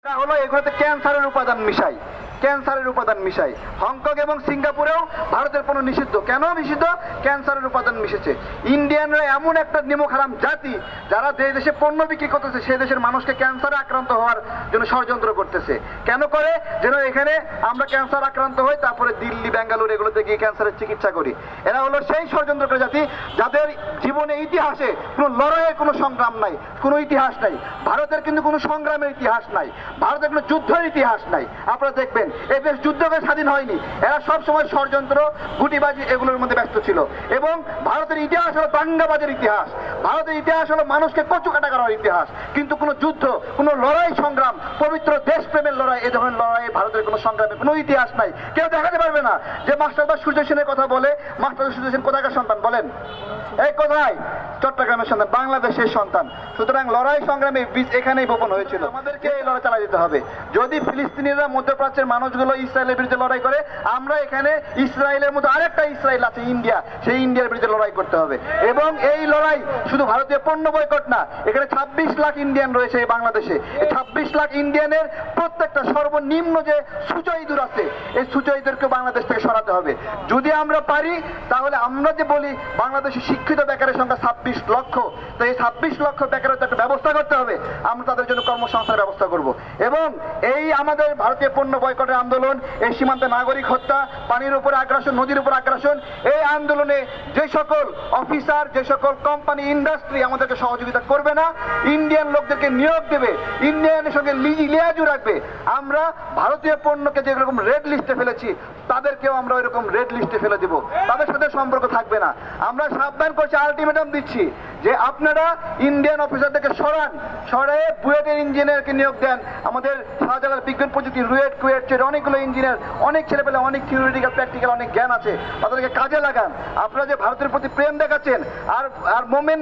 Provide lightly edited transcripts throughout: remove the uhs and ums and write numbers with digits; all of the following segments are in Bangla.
এটা হলো এগুলোতে ক্যান্সারের উপাদান মিশাই হংকং এবং সিঙ্গাপুরেও ভারতের পণ্য নিষিদ্ধ। কেন নিষিদ্ধ? ক্যান্সারের উপাদান মিশেছে। ইন্ডিয়ানরা এমন একটা নিমকহারাম জাতি যারা যে দেশে পণ্য বিক্রি করতেছে সেই দেশের মানুষকে ক্যান্সারে আক্রান্ত হওয়ার জন্য ষড়যন্ত্র করতেছে। কেন করে? যেন এখানে আমরা ক্যান্সার আক্রান্ত হই, তারপরে দিল্লি বেঙ্গালুরু এগুলোতে গিয়ে ক্যান্সারের চিকিৎসা করি। এরা হলো সেই ষড়যন্ত্রকারী জাতি যাদের জীবনে ইতিহাসে কোনো লড়াইয়ের কোনো সংগ্রাম নাই, কোনো ইতিহাস নাই। ভারতের কিন্তু কোনো সংগ্রামের ইতিহাস নাই, ভারতের কোনো যুদ্ধের ইতিহাস নাই। আপনারা দেখবেন এই দেশ যুদ্ধকে স্বাধীন হয়নি, এরা সব সময় ষড়যন্ত্র গুটিবাজি এগুলোর মধ্যে ব্যস্ত ছিল। এবং ভারতের ইতিহাস হলো দাঙ্গাবাজের ইতিহাস, ভারতের ইতিহাস হলো মানুষকে কচুকাটা করার ইতিহাস। কিন্তু কোনো যুদ্ধ, কোনো লড়াই সংগ্রাম, পবিত্র দেশপ্রেমের লড়াই, এই ধরনের লড়াই ভারতের কোনো সংগ্রামে কোনো ইতিহাস নাই। কেউ দেখাতে পারবে না যে মাস্টারদা সূর্য সেনের কথা বলে। মাস্টারদা সূর্য সেন কোথাকার সন্তান বলেন? এই কোথায়? চট্টগ্রামের সন্তান, বাংলাদেশের সন্তান। সুতরাং লড়াই সংগ্রামে বীজ এখানেই বপন হয়েছিল। আমাদেরকে এই লড়াই চালিয়ে যেতে হবে। যদি ফিলিস্তিনিরা মধ্যপ্রাচ্যের মানুষগুলো ইসরায়েলের বিরুদ্ধে লড়াই করে, আমরা এখানে ইসরায়েলের মতো আরেকটা ইসরায়েল আছে ইন্ডিয়া, সেই ইন্ডিয়ার বিরুদ্ধে লড়াই করতে হবে। এবং এই লড়াই শুধু ভারতীয় পণ্য বয়কট না, এখানে 26 লাখ ইন্ডিয়ান রয়েছে এই বাংলাদেশে। এই 26 লাখ ইন্ডিয়ানের প্রত্যেকটা সর্বনিম্ন যে সুচয়িদুর আছে, এই সুচয়িদুরকে বাংলাদেশ থেকে সরাতে হবে। যদি আমরা পারি তাহলে আমরা যে বলি বাংলাদেশের শিক্ষিত বেকারের সংখ্যা 26 লক্ষ, তো এই 26 লক্ষ বেকারের একটা ব্যবস্থা করতে হবে। আমরা তাদের জন্য কর্মসংস্থানের ব্যবস্থা করব। এবং এই আমাদের ভারতীয় পণ্য বয়কটের আন্দোলন, এই সীমান্তে নাগরিক হত্যা, পানির উপর আগ্রাসন, নদীর উপর আগ্রাসন, এই আন্দোলনে যে সকল অফিসার, যে সকল কোম্পানি, ইন্ডাস্ট্রি আমাদেরকে সহযোগিতা করবে না, ইন্ডিয়ান লোকদেরকে নিয়োগ দেবে, ইন্ডিয়ানের সঙ্গে লিয়াজু রাখবে, আমরা ভারতীয় পণ্যকে যেরকম রেড লিস্টে ফেলেছি তাদেরকেও আমরা ওই রকম রেড লিস্টে ফেলে দেব। তাদের সাথে সম্পর্ক থাকবে না। আমরা সাবধান করছি, আলটিমেটাম দিচ্ছি যে আপনারা ইন্ডিয়ান অফিসারদেরকে সরায়ে বুয়েটের ইঞ্জিনিয়ারকে নিয়োগ দেন। আমাদের শাহজালাল বিজ্ঞান প্রযুক্তি, রুয়েট, কুয়েট, অনেকগুলো ইঞ্জিনিয়ার, অনেক ছেলেপেলে অনেক থিওরিটিক্যাল প্র্যাকটিক্যাল অনেক জ্ঞান আছে, তাদেরকে কাজে লাগান। আপনারা যে ভারতের প্রতি প্রেম দেখাচ্ছেন, আর মোমেন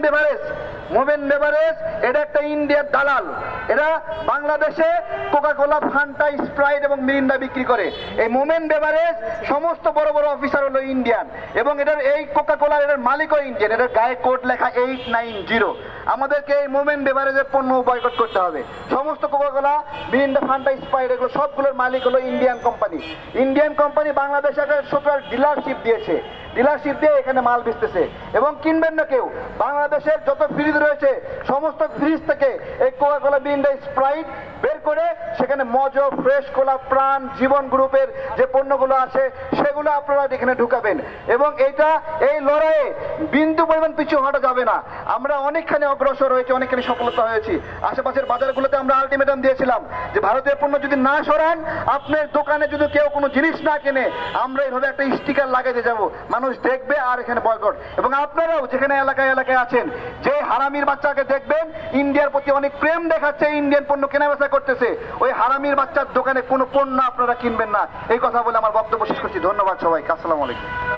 বেভারেজ এটা একটা ইন্ডিয়ার দালাল। এরা বাংলাদেশে কোকাকোলা, ফান্টা, স্প্রাইট এবং মিরিন্ডা বিক্রি করে। এই মোমেন বেভারেজ সমস্ত বড় বড় অফিসার হলো ইন্ডিয়ান, এবং এটার এই কোকাকোলার এটার মালিকও ইন্ডিয়ান। এটার গায়ে কোড লেখা 890। আমাদেরকে এই মোমেন বেভারেজের পণ্য বয়কট করতে হবে। সমস্ত কোকাকোলা, মিরিন্ডা, ফান্টা, স্প্রাইট এগুলো সবগুলোর মালিক হলো ইন্ডিয়ান কোম্পানি। বাংলাদেশে একটা ছোট ডিলারশিপ দিয়েছে, ডিলারশিপ দিয়ে এখানে মাল বেচতেছে। এবং কিনবেন না কেউ। বাংলাদেশের যত ফ্রিজ রয়েছে সমস্ত ফ্রিজ থেকে এই কোকাকোলা, মিরিন্ডা, স্প্রাইট বের করে সেখানে মজো, ফ্রেশ কোলা, প্রাণ, জীবন গ্রুপের যে পণ্যগুলো আছে সেগুলো আপনারা এখানে ঢুকাবেন। এবং এই লড়াইয়ে বিন্দু পরিমাণ পিছু হটা যাবে না। আমরা অনেকখানি অগ্রসর হয়েছি, অনেকখানি সফলতা হয়েছি। আশেপাশের বাজারগুলোতে আমরা আলটিমেটাম দিয়েছিলাম যে ভারতীয় পণ্য যদি না সরান, আপনার দোকানে যদি কেউ কোনো জিনিস না কেনে, আমরা এইভাবে একটা স্টিকার লাগাতে যাব, মানুষ দেখবে আর এখানে বয়কট। এবং আপনারাও যেখানে এলাকায় আছেন, যে হারামির বাচ্চাকে দেখবেন ইন্ডিয়ার প্রতি অনেক প্রেম দেখাচ্ছে, ইন্ডিয়ান পণ্য কেনা বেচা করতেছে, ওই হারামির বাচ্চার দোকানে কোনো পণ্য আপনারা কিনবেন না। এই কথা বলে আমার বক্তব্য শেষ করছি। ধন্যবাদ সবাইকে। আসসালামু আলাইকুম।